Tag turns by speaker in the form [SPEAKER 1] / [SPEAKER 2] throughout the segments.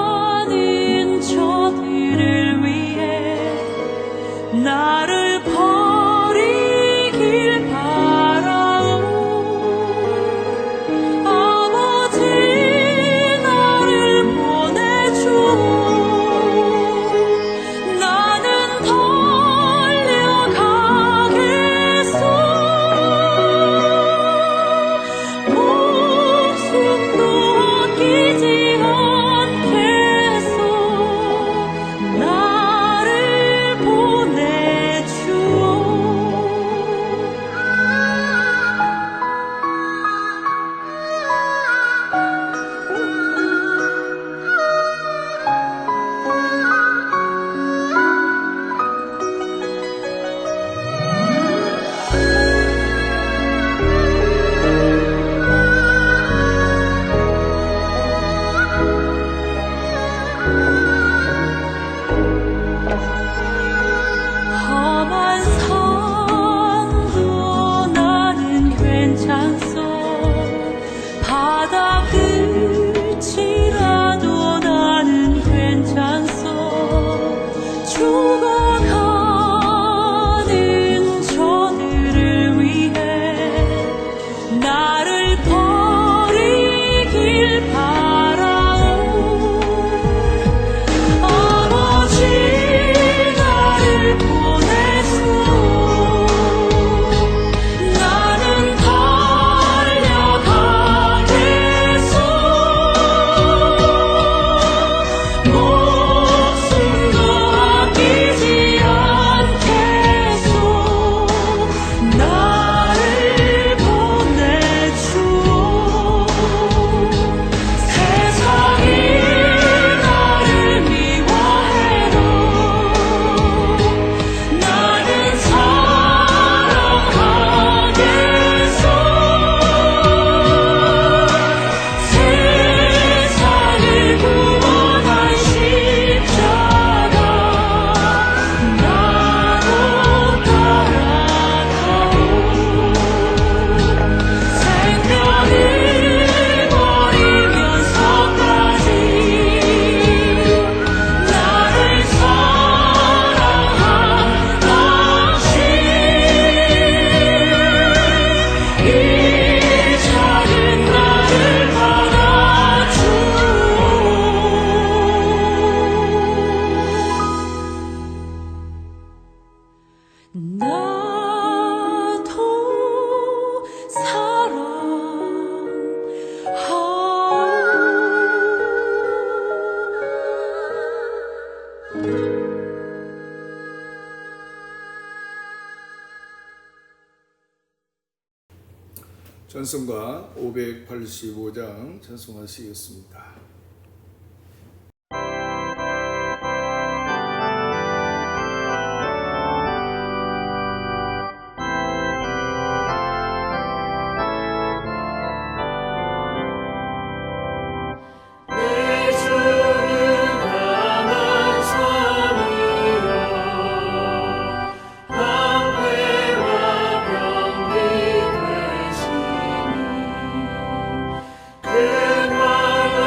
[SPEAKER 1] 죽어가는 저들을 위해 나를 버리길 바라오. 아버지 나를 보내주오. 나는 달려가겠소. 목숨도 아끼지 않겠소. 나를 보내주오. 험한 산도 나는 괜찮소. 바다 끝이라도 나는 괜찮소. 죽어가는 저들을 위해 나를 버리길 바라오. 아버지 나를 보내소. 나는 달려가겠소. 목숨도 아끼지 않겠소. 나를 보내주오. 세상이 나를 미워해도 나는 사랑하겠소. 세상을 구원한 십자가 나도 따라가오. 생명을 버리면서까지 나를 사랑한 당신, 이 작은 나를 받아주오. 나도 사랑하오.
[SPEAKER 2] 찬송가 585장 찬송하시겠습니다.
[SPEAKER 3] 내 주는 강한 산이여 방패와 병기 되시니 큰 왕과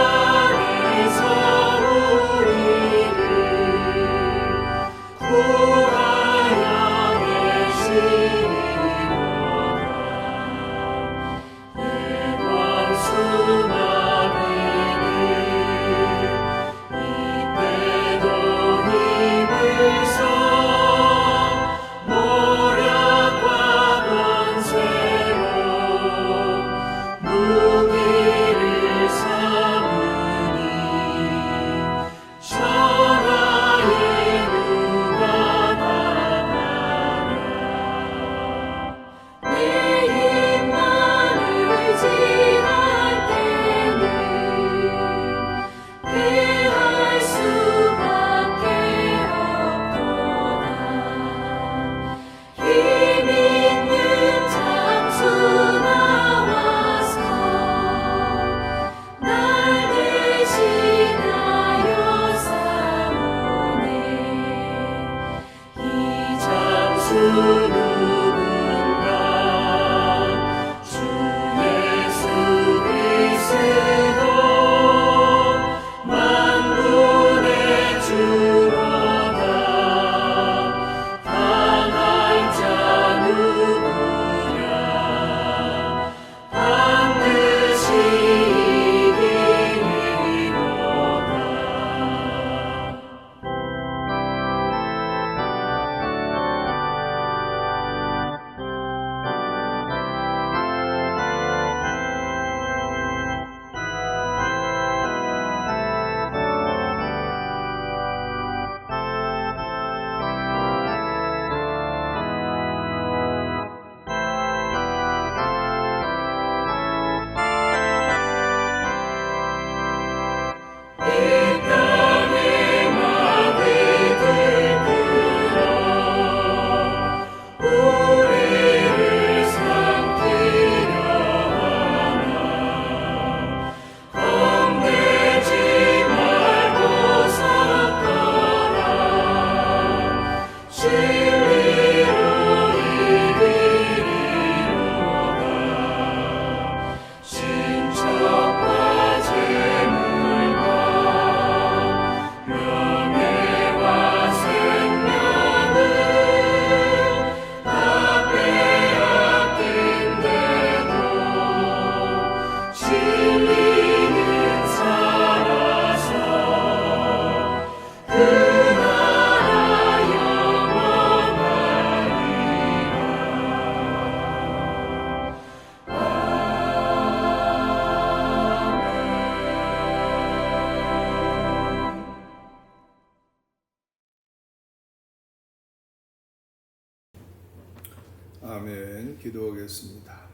[SPEAKER 2] 아멘. 기도하겠습니다.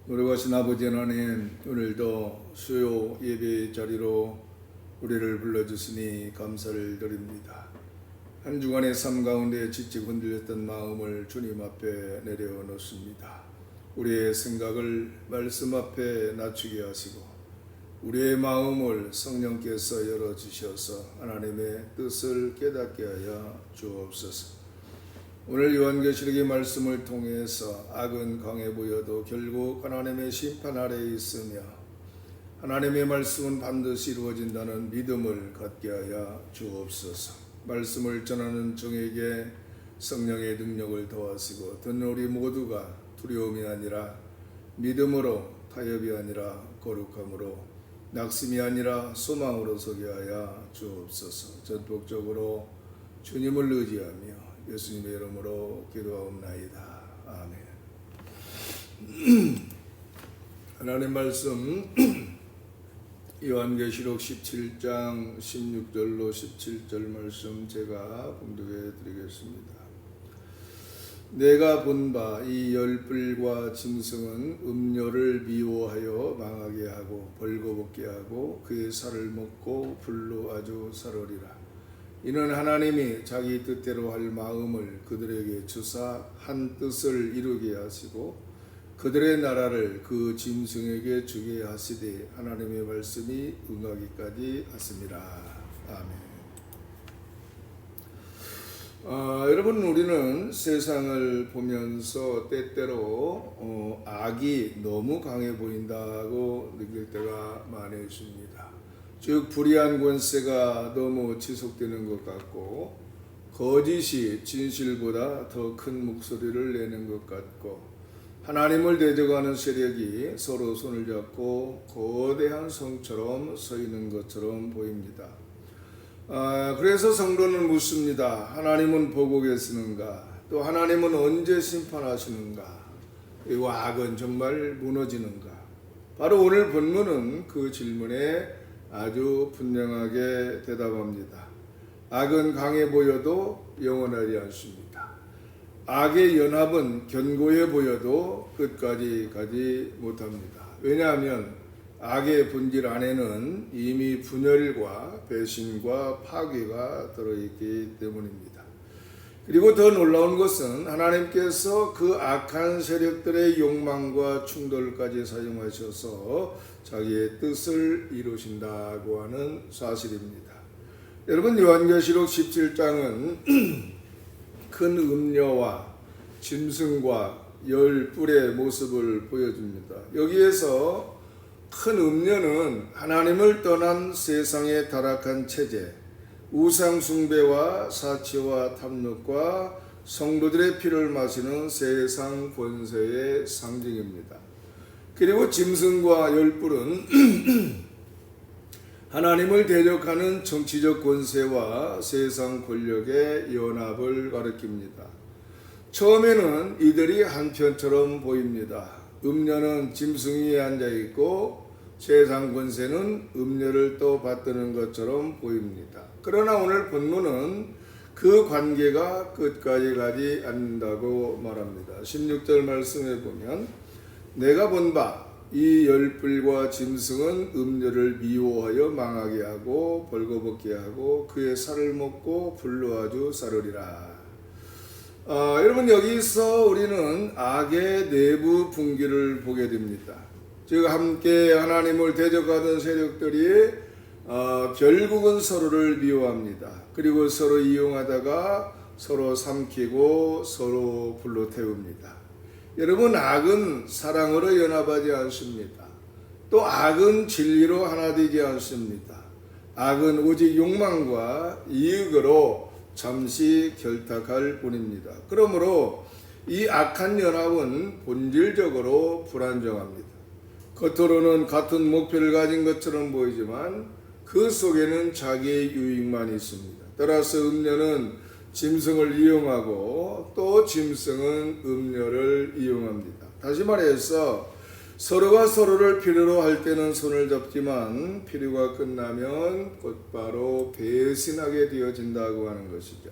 [SPEAKER 2] 노래하신 아버지 하나님, 오늘도 수요 예배 자리로 우리를 불러주시니 감사를 드립니다. 한 주간의 삶 가운데 지치고 흔들렸던 마음을 주님 앞에 내려놓습니다. 우리의 생각을 말씀 앞에 낮추게 하시고 우리의 마음을 성령께서 열어주셔서 하나님의 뜻을 깨닫게 하여 주옵소서. 오늘 요한계시록의 말씀을 통해서 악은 강해 보여도 결국 하나님의 심판 아래에 있으며 하나님의 말씀은 반드시 이루어진다는 믿음을 갖게 하여 주옵소서. 말씀을 전하는 종에게 성령의 능력을 더하시고 듣는 우리 모두가 두려움이 아니라 믿음으로, 타협이 아니라 거룩함으로, 낙심이 아니라 소망으로 서게 하여 주옵소서. 전폭적으로 주님을 의지하며 예수님의 이름으로 기도하옵나이다. 아멘. 하나님 말씀 요한계시록 17장 16절로 17절 말씀 제가 봉독해 드리겠습니다. 내가 본 바 이 열불과 짐승은 음료를 미워하여 망하게 하고 벌거벗게 하고 그의 살을 먹고 불로 아주 사르리라. 이는 하나님이 자기 뜻대로 할 마음을 그들에게 주사 한 뜻을 이루게 하시고 그들의 나라를 그 짐승에게 주게 하시되 하나님의 말씀이 응하기까지 하심이라. 아멘. 여러분, 우리는 세상을 보면서 때때로 악이 너무 강해 보인다고 느낄 때가 많이 있습니다. 즉 불의한 권세가 너무 지속되는 것 같고 거짓이 진실보다 더 큰 목소리를 내는 것 같고 하나님을 대적하는 세력이 서로 손을 잡고 거대한 성처럼 서 있는 것처럼 보입니다. 그래서 성도는 묻습니다. 하나님은 보고 계시는가? 또 하나님은 언제 심판하시는가? 그리고 악은 정말 무너지는가? 바로 오늘 본문은 그 질문에 아주 분명하게 대답합니다. 악은 강해 보여도 영원하지 않습니다. 악의 연합은 견고해 보여도 끝까지 가지 못합니다. 왜냐하면 악의 본질 안에는 이미 분열과 배신과 파괴가 들어있기 때문입니다. 그리고 더 놀라운 것은 하나님께서 그 악한 세력들의 욕망과 충돌까지 사용하셔서 자기의 뜻을 이루신다고 하는 사실입니다. 여러분, 요한계시록 17장은 큰 음녀와 짐승과 열 뿔의 모습을 보여줍니다. 여기에서 큰 음녀는 하나님을 떠난 세상의 타락한 체제, 우상 숭배와 사치와 탐욕과 성도들의 피를 마시는 세상 권세의 상징입니다. 그리고 짐승과 열뿔은 하나님을 대적하는 정치적 권세와 세상 권력의 연합을 가리킵니다. 처음에는 이들이 한편처럼 보입니다. 음녀는 짐승 위에 앉아있고 세상 권세는 음녀를 또 받드는 것처럼 보입니다. 그러나 오늘 본문은 그 관계가 끝까지 가지 않는다고 말합니다. 16절 말씀에 보면 내가 본 바 이 열뿔과 짐승은 음녀를 미워하여 망하게 하고 벌거벗게 하고 그의 살을 먹고 불로 아주 사르리라. 여러분, 여기서 우리는 악의 내부 분기를 보게 됩니다. 즉 함께 하나님을 대적하던 세력들이 결국은 서로를 미워합니다. 그리고 서로 이용하다가 서로 삼키고 서로 불로 태웁니다. 여러분, 악은 사랑으로 연합하지 않습니다. 또 악은 진리로 하나 되지 않습니다. 악은 오직 욕망과 이익으로 잠시 결탁할 뿐입니다. 그러므로 이 악한 연합은 본질적으로 불안정합니다. 겉으로는 같은 목표를 가진 것처럼 보이지만 그 속에는 자기의 유익만 있습니다. 따라서 음녀는 짐승을 이용하고 또 짐승은 음녀를 이용합니다. 다시 말해서 서로가 서로를 필요로 할 때는 손을 잡지만 필요가 끝나면 곧바로 배신하게 되어진다고 하는 것이죠.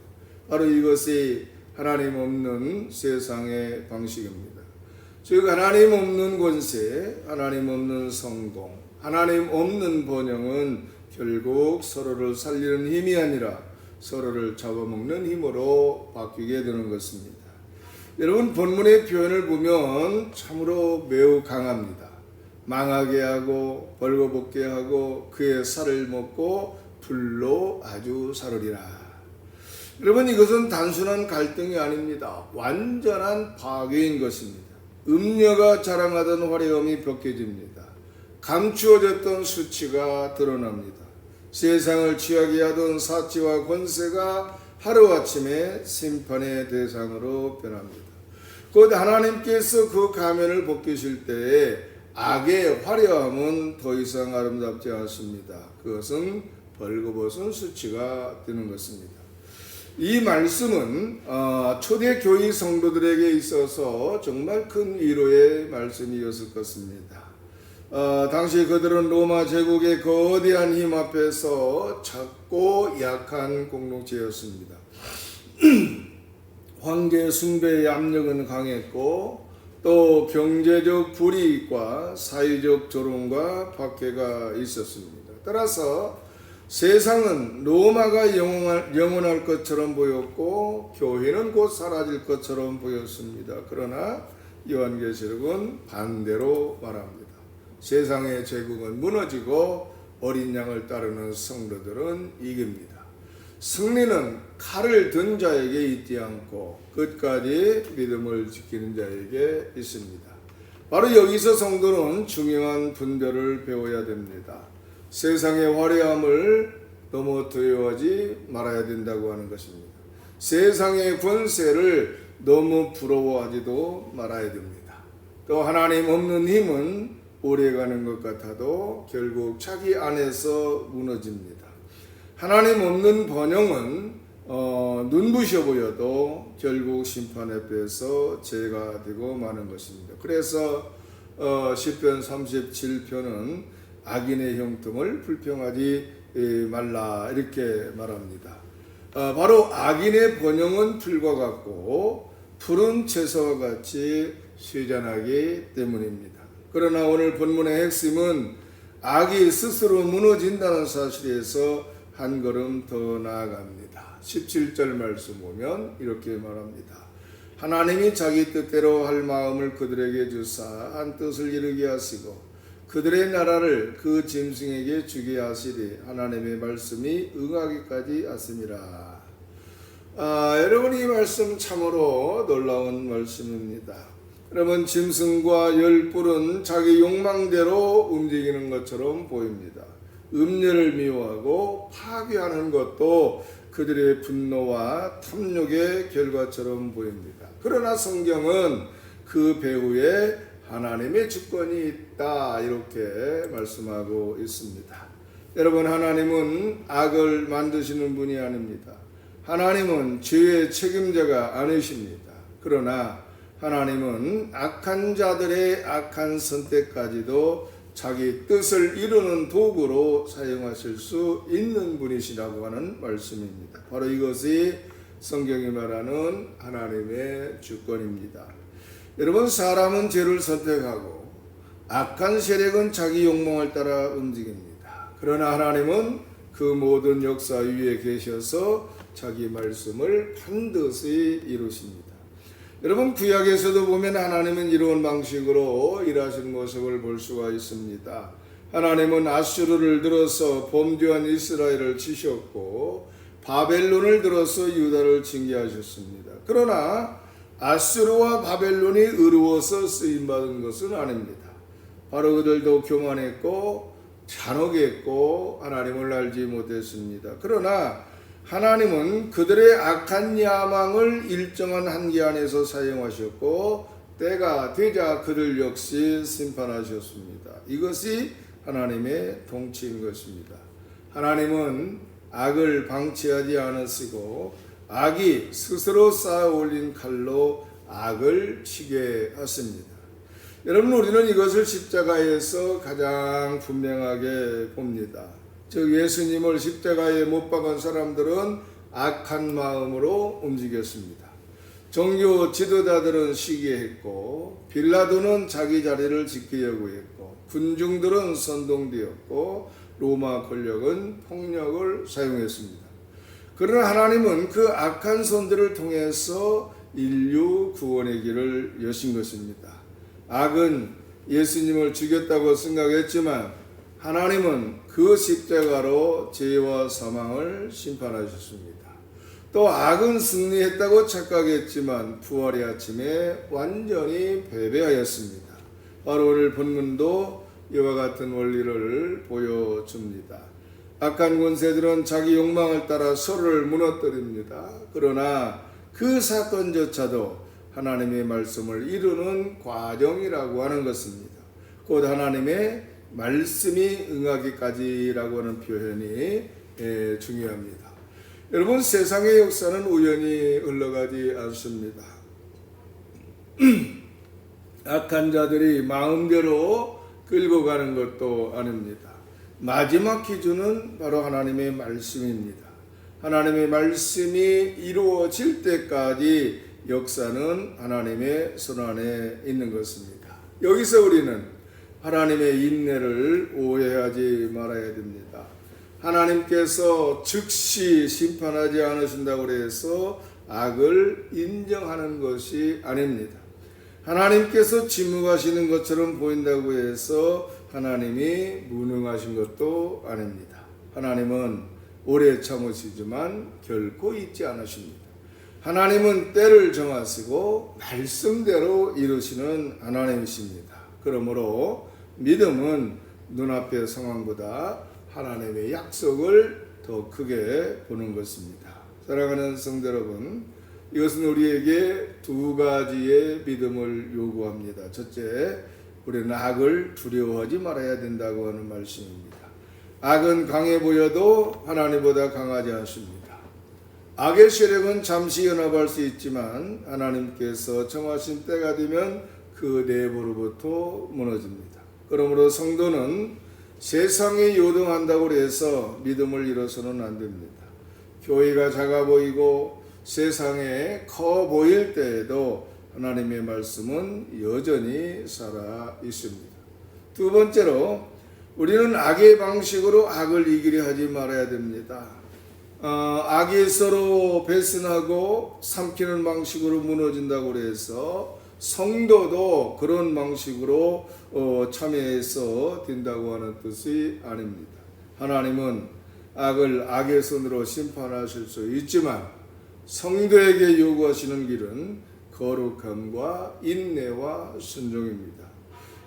[SPEAKER 2] 바로 이것이 하나님 없는 세상의 방식입니다. 즉 하나님 없는 권세, 하나님 없는 성공, 하나님 없는 번영은 결국 서로를 살리는 힘이 아니라 서로를 잡아먹는 힘으로 바뀌게 되는 것입니다. 여러분, 본문의 표현을 보면 참으로 매우 강합니다. 망하게 하고 벌거벗게 하고 그의 살을 먹고 불로 아주 사르리라. 여러분, 이것은 단순한 갈등이 아닙니다. 완전한 파괴인 것입니다. 음녀가 자랑하던 화려함이 벗겨집니다. 감추어졌던 수치가 드러납니다. 세상을 취하게 하던 사치와 권세가 하루아침에 심판의 대상으로 변합니다. 곧 하나님께서 그 가면을 벗기실 때에 악의 화려함은 더 이상 아름답지 않습니다. 그것은 벌거벗은 수치가 되는 것입니다. 이 말씀은 초대 교회 성도들에게 있어서 정말 큰 위로의 말씀이었을 것입니다. 당시 그들은 로마 제국의 거대한 힘 앞에서 작고 약한 공동체였습니다. 황제 숭배의 압력은 강했고 또 경제적 불이익과 사회적 조롱과 박해가 있었습니다. 따라서 세상은 로마가 영원할 것처럼 보였고 교회는 곧 사라질 것처럼 보였습니다. 그러나 요한계시록은 반대로 말합니다. 세상의 제국은 무너지고 어린 양을 따르는 성도들은 이깁니다. 승리는 칼을 든 자에게 있지 않고 끝까지 믿음을 지키는 자에게 있습니다. 바로 여기서 성도는 중요한 분별을 배워야 됩니다. 세상의 화려함을 너무 두려워하지 말아야 된다고 하는 것입니다. 세상의 권세를 너무 부러워하지도 말아야 됩니다. 또 하나님 없는 힘은 오래가는 것 같아도 결국 자기 안에서 무너집니다. 하나님 없는 번영은 눈부셔 보여도 결국 심판 앞에서 죄가 되고 마는 것입니다. 그래서 시편 37편은 악인의 형통을 불평하지 말라 이렇게 말합니다. 바로 악인의 번영은 풀과 같고 푸른 채소와 같이 쇠잔하기 때문입니다. 그러나 오늘 본문의 핵심은 악이 스스로 무너진다는 사실에서 한 걸음 더 나아갑니다. 17절 말씀 보면 이렇게 말합니다. 하나님이 자기 뜻대로 할 마음을 그들에게 주사 한 뜻을 이루게 하시고 그들의 나라를 그 짐승에게 주게 하시리 하나님의 말씀이 응하기까지 하심이라. 여러분, 이 말씀 참으로 놀라운 말씀입니다. 여러분, 짐승과 열뿔은 자기 욕망대로 움직이는 것처럼 보입니다. 음녀를 미워하고 파괴하는 것도 그들의 분노와 탐욕의 결과처럼 보입니다. 그러나 성경은 그 배후에 하나님의 주권이 있다 이렇게 말씀하고 있습니다. 여러분, 하나님은 악을 만드시는 분이 아닙니다. 하나님은 죄의 책임자가 아니십니다. 그러나 하나님은 악한 자들의 악한 선택까지도 자기 뜻을 이루는 도구로 사용하실 수 있는 분이시라고 하는 말씀입니다. 바로 이것이 성경이 말하는 하나님의 주권입니다. 여러분, 사람은 죄를 선택하고 악한 세력은 자기 욕망을 따라 움직입니다. 그러나 하나님은 그 모든 역사 위에 계셔서 자기 말씀을 반드시 이루십니다. 여러분, 구약에서도 보면 하나님은 이런 방식으로 일하시는 모습을 볼 수가 있습니다. 하나님은 아수르를 들어서 범죄한 이스라엘을 치셨고 바벨론을 들어서 유다를 징계하셨습니다. 그러나 아수르와 바벨론이 의로워서 쓰임받은 것은 아닙니다. 바로 그들도 교만했고 잔혹했고 하나님을 알지 못했습니다. 그러나 하나님은 그들의 악한 야망을 일정한 한계 안에서 사용하셨고 때가 되자 그들 역시 심판하셨습니다. 이것이 하나님의 통치인 것입니다. 하나님은 악을 방치하지 않으시고 악이 스스로 쌓아 올린 칼로 악을 치게 하십니다. 여러분, 우리는 이것을 십자가에서 가장 분명하게 봅니다. 즉 예수님을 십자가에 못 박은 사람들은 악한 마음으로 움직였습니다. 종교 지도자들은 시기했고 빌라도는 자기 자리를 지키려고 했고 군중들은 선동되었고 로마 권력은 폭력을 사용했습니다. 그러나 하나님은 그 악한 손들을 통해서 인류 구원의 길을 여신 것입니다. 악은 예수님을 죽였다고 생각했지만 하나님은 그 십자가로 죄와 사망을 심판하셨습니다. 또 악은 승리했다고 착각했지만 부활의 아침에 완전히 패배하였습니다. 바로 오늘 본문도 이와 같은 원리를 보여줍니다. 악한 권세들은 자기 욕망을 따라 서로를 무너뜨립니다. 그러나 그 사건조차도 하나님의 말씀을 이루는 과정이라고 하는 것입니다. 곧 하나님의 말씀이 응하기까지라고 하는 표현이 중요합니다. 여러분, 세상의 역사는 우연히 흘러가지 않습니다. 악한 자들이 마음대로 끌고 가는 것도 아닙니다. 마지막 기준은 바로 하나님의 말씀입니다. 하나님의 말씀이 이루어질 때까지 역사는 하나님의 손 안에 있는 것입니다. 여기서 우리는 하나님의 인내를 오해하지 말아야 됩니다. 하나님께서 즉시 심판하지 않으신다고 해서 악을 인정하는 것이 아닙니다. 하나님께서 침묵하시는 것처럼 보인다고 해서 하나님이 무능하신 것도 아닙니다. 하나님은 오래 참으시지만 결코 잊지 않으십니다. 하나님은 때를 정하시고 말씀대로 이루시는 하나님이십니다. 그러므로 믿음은 눈앞의 상황보다 하나님의 약속을 더 크게 보는 것입니다. 사랑하는 성도 여러분, 이것은 우리에게 두 가지의 믿음을 요구합니다. 첫째, 우리는 악을 두려워하지 말아야 된다고 하는 말씀입니다. 악은 강해 보여도 하나님보다 강하지 않습니다. 악의 세력은 잠시 연합할 수 있지만 하나님께서 정하신 때가 되면 그 내부로부터 무너집니다. 그러므로 성도는 세상에 요동한다고 해서 믿음을 잃어서는 안 됩니다. 교회가 작아 보이고 세상에 커 보일 때에도 하나님의 말씀은 여전히 살아 있습니다. 두 번째로 우리는 악의 방식으로 악을 이기려 하지 말아야 됩니다. 악이 서로 배신하고 삼키는 방식으로 무너진다고 해서 성도도 그런 방식으로 참여해서 된다고 하는 뜻이 아닙니다. 하나님은 악을 악의 손으로 심판하실 수 있지만 성도에게 요구하시는 길은 거룩함과 인내와 순종입니다.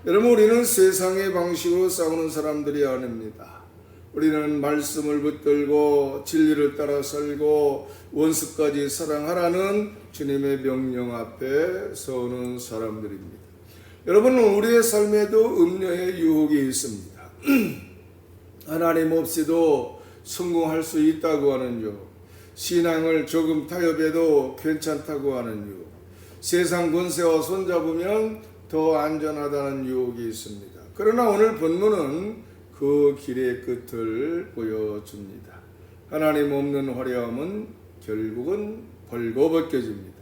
[SPEAKER 2] 여러분, 우리는 세상의 방식으로 싸우는 사람들이 아닙니다. 우리는 말씀을 붙들고 진리를 따라 살고 원수까지 사랑하라는 주님의 명령 앞에 서는 사람들입니다. 여러분, 우리의 삶에도 음료의 유혹이 있습니다. 하나님 없이도 성공할 수 있다고 하는 유혹, 신앙을 조금 타협해도 괜찮다고 하는 유혹, 세상 권세와 손잡으면 더 안전하다는 유혹이 있습니다. 그러나 오늘 본문은 그 길의 끝을 보여줍니다. 하나님 없는 화려함은 결국은 벌거벗겨집니다.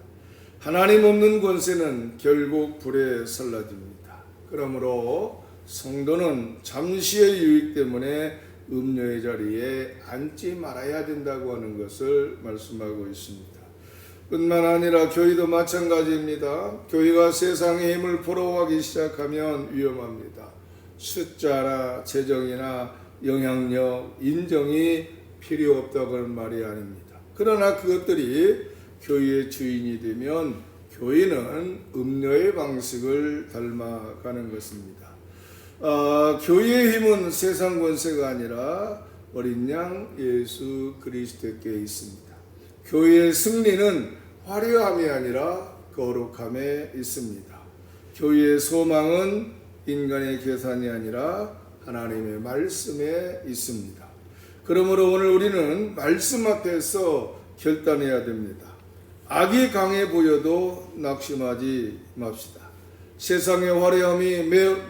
[SPEAKER 2] 하나님 없는 권세는 결국 불에 살라집니다. 그러므로 성도는 잠시의 유익 때문에 음료의 자리에 앉지 말아야 된다고 하는 것을 말씀하고 있습니다. 뿐만 아니라 교회도 마찬가지입니다. 교회가 세상의 힘을 부러워하기 시작하면 위험합니다. 숫자나 재정이나 영향력, 인정이 필요 없다고 하는 말이 아닙니다. 그러나 그것들이 교회의 주인이 되면 교회는 음료의 방식을 닮아가는 것입니다. 교회의 힘은 세상 권세가 아니라 어린 양 예수 그리스도께 있습니다. 교회의 승리는 화려함이 아니라 거룩함에 있습니다. 교회의 소망은 인간의 계산이 아니라 하나님의 말씀에 있습니다. 그러므로 오늘 우리는 말씀 앞에서 결단해야 됩니다. 악이 강해 보여도 낙심하지 맙시다. 세상의 화려함이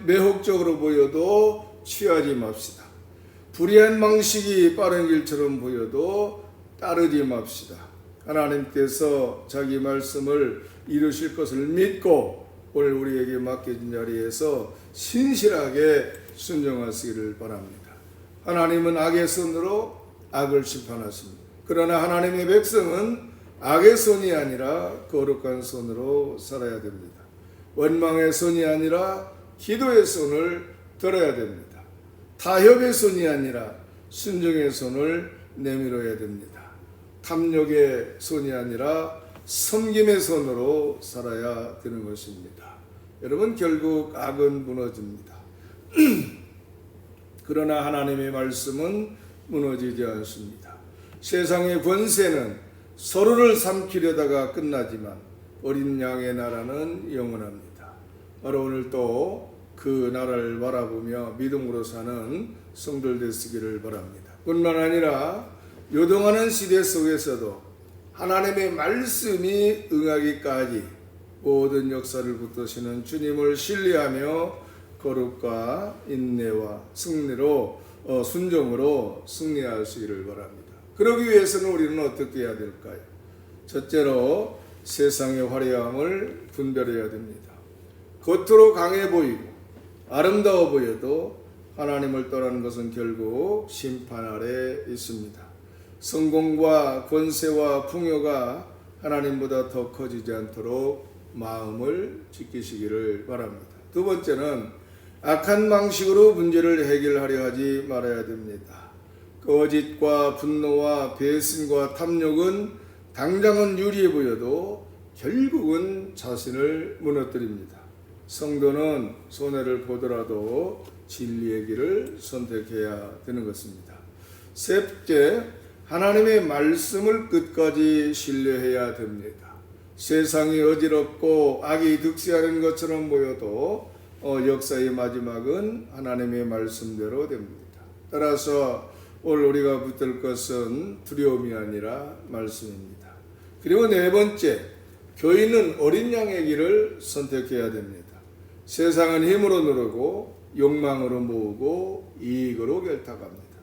[SPEAKER 2] 매혹적으로 보여도 취하지 맙시다. 불의한 방식이 빠른 길처럼 보여도 따르지 맙시다. 하나님께서 자기 말씀을 이루실 것을 믿고 오늘 우리에게 맡겨진 자리에서 신실하게 순종하시기를 바랍니다. 하나님은 악의 손으로 악을 심판하십니다. 그러나 하나님의 백성은 악의 손이 아니라 거룩한 손으로 살아야 됩니다. 원망의 손이 아니라 기도의 손을 들어야 됩니다. 타협의 손이 아니라 순종의 손을 내밀어야 됩니다. 탐욕의 손이 아니라 섬김의 손으로 살아야 되는 것입니다. 여러분, 결국 악은 무너집니다. 그러나 하나님의 말씀은 무너지지 않습니다. 세상의 권세는 서로를 삼키려다가 끝나지만 어린 양의 나라는 영원합니다. 바로 오늘 또 그 나라를 바라보며 믿음으로 사는 성도들 되시기를 바랍니다. 뿐만 아니라 요동하는 시대 속에서도 하나님의 말씀이 응하기까지 모든 역사를 붙드시는 주님을 신뢰하며 거룩과 인내와 승리로 순종으로 승리하시기를 바랍니다. 그러기 위해서는 우리는 어떻게 해야 될까요? 첫째로 세상의 화려함을 분별해야 됩니다. 겉으로 강해 보이고 아름다워 보여도 하나님을 떠나는 것은 결국 심판 아래 있습니다. 성공과 권세와 풍요가 하나님보다 더 커지지 않도록 마음을 지키시기를 바랍니다. 두 번째는 악한 방식으로 문제를 해결하려 하지 말아야 됩니다. 거짓과 분노와 배신과 탐욕은 당장은 유리해 보여도 결국은 자신을 무너뜨립니다. 성도는 손해를 보더라도 진리의 길을 선택해야 되는 것입니다. 셋째, 하나님의 말씀을 끝까지 신뢰해야 됩니다. 세상이 어지럽고 악이 득세하는 것처럼 보여도 역사의 마지막은 하나님의 말씀대로 됩니다. 따라서 오늘 우리가 붙들 것은 두려움이 아니라 말씀입니다. 그리고 네 번째, 교인은 어린 양의 길을 선택해야 됩니다. 세상은 힘으로 누르고 욕망으로 모으고 이익으로 결탁합니다.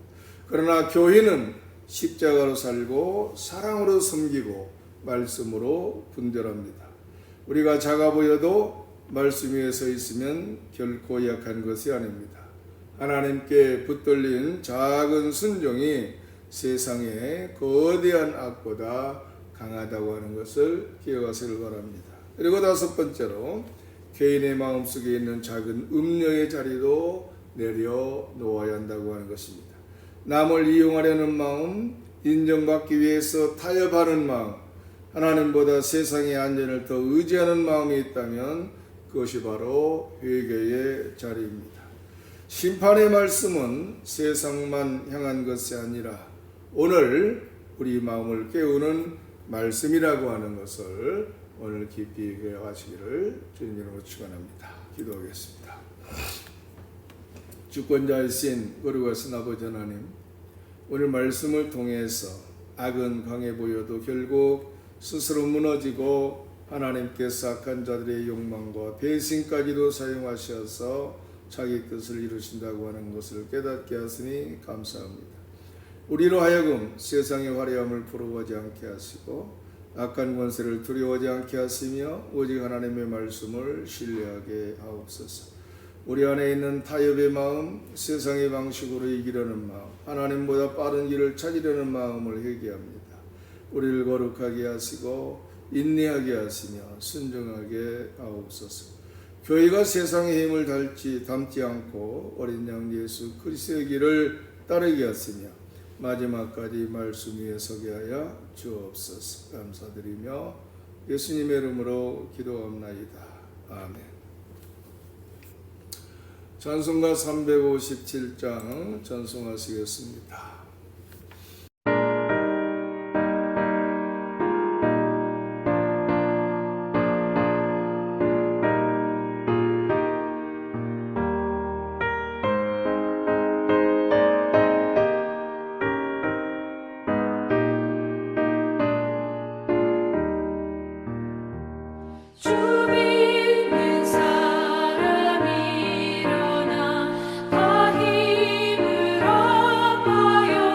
[SPEAKER 2] 그러나 교인은 십자가로 살고 사랑으로 섬기고 말씀으로 분별합니다. 우리가 작아 보여도 말씀 위에 서 있으면 결코 약한 것이 아닙니다. 하나님께 붙들린 작은 순종이 세상의 거대한 악보다 강하다고 하는 것을 기억하시길 바랍니다. 그리고 다섯 번째로 개인의 마음속에 있는 작은 음료의 자리도 내려놓아야 한다고 하는 것입니다. 남을 이용하려는 마음, 인정받기 위해서 타협하는 마음, 하나님보다 세상의 안전을 더 의지하는 마음이 있다면 그것이 바로 회개의 자리입니다. 심판의 말씀은 세상만 향한 것이 아니라 오늘 우리 마음을 깨우는 말씀이라고 하는 것을 오늘 깊이 기억하시기를 주님 이름으로 축원합니다. 기도하겠습니다. 주권자이신 거룩하신 아버지 하나님, 오늘 말씀을 통해서 악은 강해 보여도 결국 스스로 무너지고 하나님께서 악한 자들의 욕망과 배신까지도 사용하셔서 자기 뜻을 이루신다고 하는 것을 깨닫게 하시니 감사합니다. 우리로 하여금 세상의 화려함을 부러워하지 않게 하시고 악한 권세를 두려워하지 않게 하시며 오직 하나님의 말씀을 신뢰하게 하옵소서. 우리 안에 있는 타협의 마음, 세상의 방식으로 이기려는 마음, 하나님보다 빠른 길을 찾으려는 마음을 회개합니다. 우리를 거룩하게 하시고 인내하게 하시며 순종하게 하옵소서. 교회가 세상의 힘을 담지 않고 어린 양 예수 그리스도의 길을 따르게 하시며 마지막까지 말씀 위에 서게 하여 주옵소서. 감사드리며 예수님의 이름으로 기도합나이다. 아멘. 찬송가 357장 전송하시겠습니다.
[SPEAKER 1] 주 믿는 사람이 일어나 다 힘을 합하여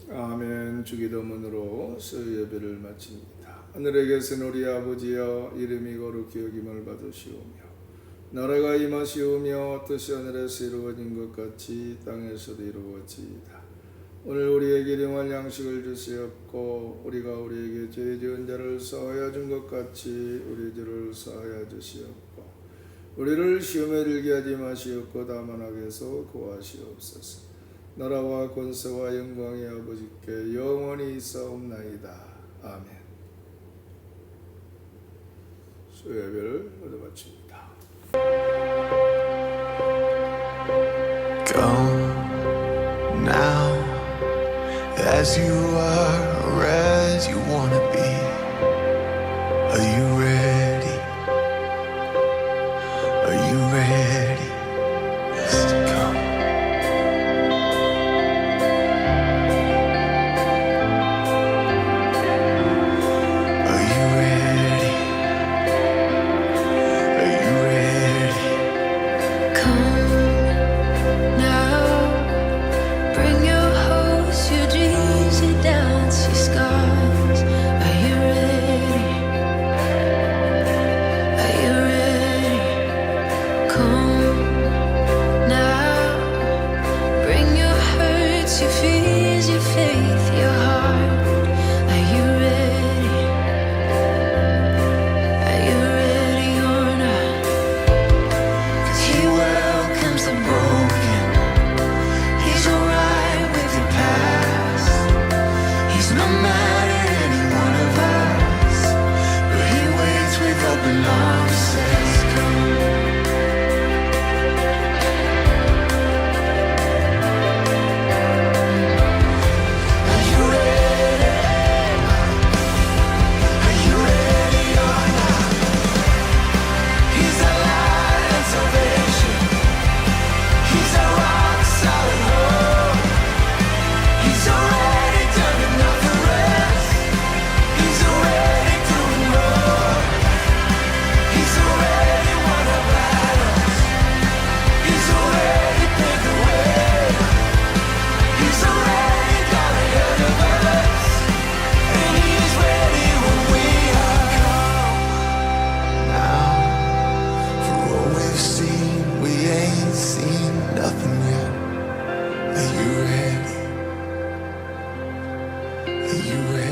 [SPEAKER 2] 아멘. 주기도문으로 수요 예배를 마칩니다. 하늘에 계신 우리 아버지여, 이름이 거룩히 여김을 받으시오며 나라가 임하시오며 뜻이 하늘에서 이루어진 것 같이 땅에서도 이루어지이다. 오늘 우리에게 일용할 양식을 주시옵고 우리가 우리에게 죄 지은 자를 사하여 준 것 같이 우리 죄를 사하여 주시옵고 우리를 시험에 들게 하지 마시옵고 다만 악에서 구하시옵소서. 나라와 권세와 영광이 아버지께 영원히 있사옵나이다. 아멘. 수요예배를 모두 마칩니다.
[SPEAKER 4] Go now, as you are, or as you wanna be. Are you ready? Are you ready? Yes, to come. Are you ready? Are you ready?
[SPEAKER 1] Come now, bring your hopes, your dreams, your doubts, your scars. Are you ready? Are you ready? Come now, bring your hurts, your fears, your faith, your heart. Are you ready? Are you ready or not? 'Cause he welcomes the broken. He's alright with your past. He's not mad at any one of us, but he waits with open arms, says come. Are you ready? Are you ready or not? He's a light and salvation. He's a rock solid hope. He's already done enough for us. He's already doing more. He's already won our battles. He's already paved the way. He's already gone ahead of us. And he's ready when we are come now. For what we've seen, we ain't seen nothing yet. Are you ready? Are you ready?